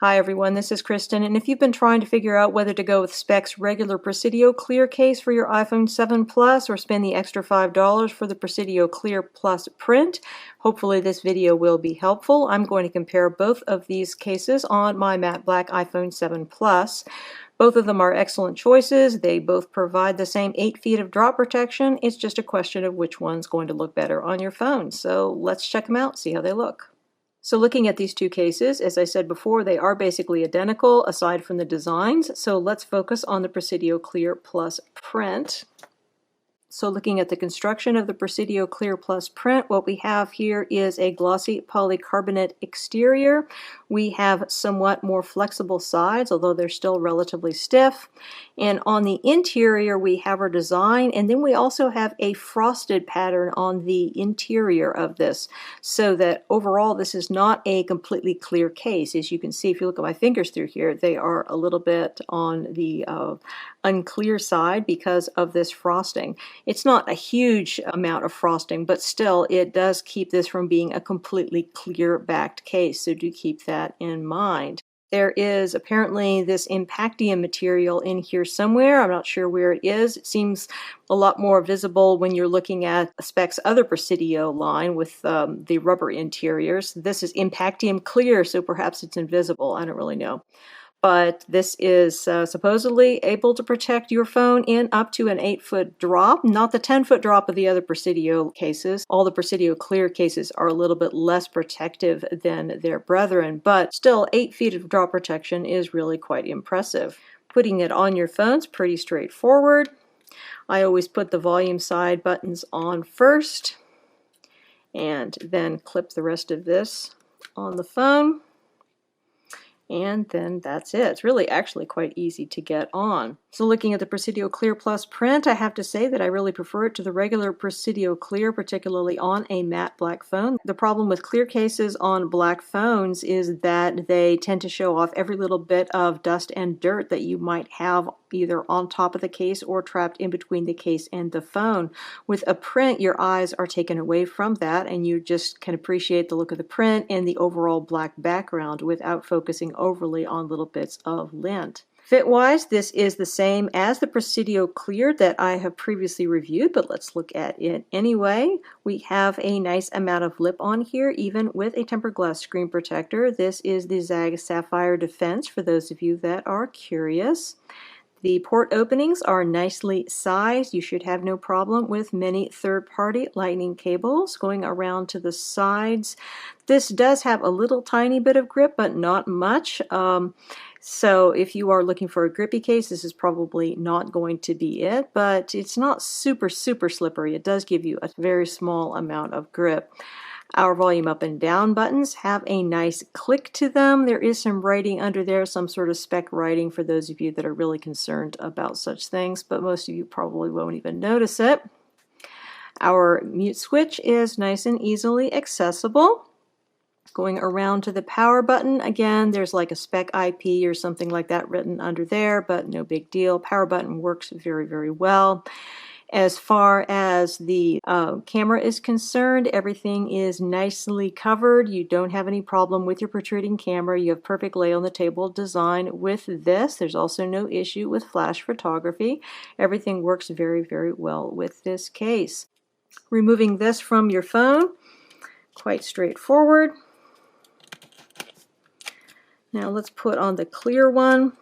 Hi everyone, this is Kristen, and if you've been trying to figure out whether to go with Speck's regular Presidio Clear case for your iPhone 7 Plus or spend the extra $5 for the Presidio Clear Plus print, hopefully this video will be helpful. I'm going to compare both of these cases on my matte black iPhone 7 Plus. Both of them are excellent choices. They both provide the same 8 feet of drop protection. It's just a question of which one's going to look better on your phone. So let's check them out, see how they look. So looking at these two cases, as I said before, they are basically identical aside from the designs. So let's focus on the Presidio Clear Plus print. So looking at the construction of the Presidio Clear Plus print, what we have here is a glossy polycarbonate exterior. We have somewhat more flexible sides, although they're still relatively stiff. And on the interior, we have our design, and then we also have a frosted pattern on the interior of this, so that overall this is not a completely clear case. As you can see, if you look at my fingers through here, they are a little bit on the unclear side because of this frosting. It's not a huge amount of frosting, but still it does keep this from being a completely clear backed case, so do keep that in mind. There is apparently this Impactium material in here somewhere. I'm not sure where it is. It seems a lot more visible when you're looking at Speck's other Presidio line with the rubber interiors. This is Impactium clear, so perhaps it's invisible. I don't really know. But this is supposedly able to protect your phone in up to an 8-foot drop, not the 10-foot drop of the other Presidio cases. All the Presidio Clear cases are a little bit less protective than their brethren, but still 8 feet of drop protection is really quite impressive. Putting it on your phone's pretty straightforward. I always put the volume side buttons on first and then clip the rest of this on the phone. And then that's it. It's really actually quite easy to get on. So looking at the Presidio Clear Plus print, I have to say that I really prefer it to the regular Presidio Clear, particularly on a matte black phone. The problem with clear cases on black phones is that they tend to show off every little bit of dust and dirt that you might have either on top of the case or trapped in between the case and the phone. With a print, your eyes are taken away from that and you just can appreciate the look of the print and the overall black background without focusing overly on little bits of lint. Fit-wise, this is the same as the Presidio Clear that I have previously reviewed, but let's look at it anyway. We have a nice amount of lip on here, even with a tempered glass screen protector. This is the Zag Sapphire Defense for those of you that are curious. The port openings are nicely sized. You should have no problem with many third-party lightning cables going around to the sides. This does have a little tiny bit of grip, but not much. So if you are looking for a grippy case, this is probably not going to be it, but it's not super slippery. It does give you a very small amount of grip. Our volume up and down buttons have a nice click to them. There is some writing under there, some sort of Speck writing for those of you that are really concerned about such things, but most of you probably won't even notice it. Our mute switch is nice and easily accessible. Going around to the power button, again, there's like a Speck IP or something like that written under there, but no big deal. Power button works very well. As far as the camera is concerned, everything is nicely covered. You don't have any problem with your protruding camera. You have perfect lay on the table design with this. There's also no issue with flash photography. Everything works very well with this case. Removing this from your phone, quite straightforward. Now let's put on the clear one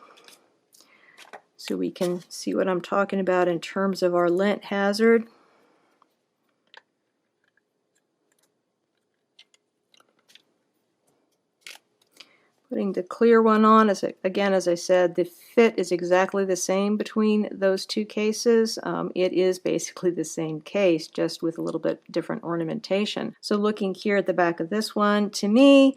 so we can see what I'm talking about in terms of our lint hazard. Putting the clear one on, again, as I said, the fit is exactly the same between those two cases. It is basically the same case, just with a little bit different ornamentation. So looking here at the back of this one, to me,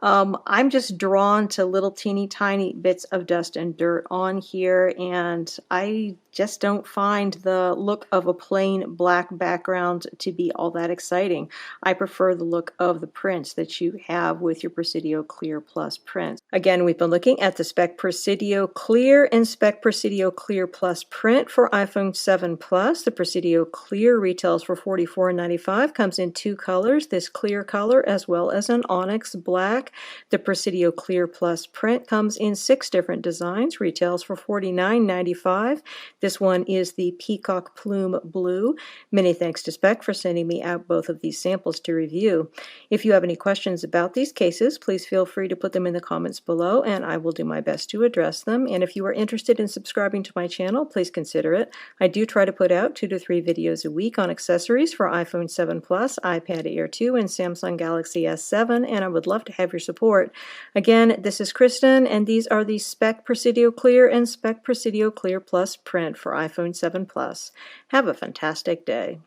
I'm just drawn to little teeny tiny bits of dust and dirt on here, and I just don't find the look of a plain black background to be all that exciting. I prefer the look of the prints that you have with your Presidio Clear Plus prints. Again, we've been looking at the Speck Presidio Clear and Speck Presidio Clear Plus print for iPhone 7 Plus. The Presidio Clear retails for $44.95, comes in two colors, this clear color as well as an onyx black. The Presidio Clear Plus print comes in 6 different designs, retails for $49.95. This one is the Peacock Plume Blue. Many thanks to Speck for sending me out both of these samples to review. If you have any questions about these cases, please feel free to put them in the comments below and I will do my best to address them. And if you are interested in subscribing to my channel, please consider it. I do try to put out 2 to 3 videos a week on accessories for iPhone 7 Plus, iPad Air 2, and Samsung Galaxy S7, and I would love to have your support. Again, this is Kristen, and these are the Speck Presidio Clear and Speck Presidio Clear Plus print for iPhone 7 Plus. Have a fantastic day.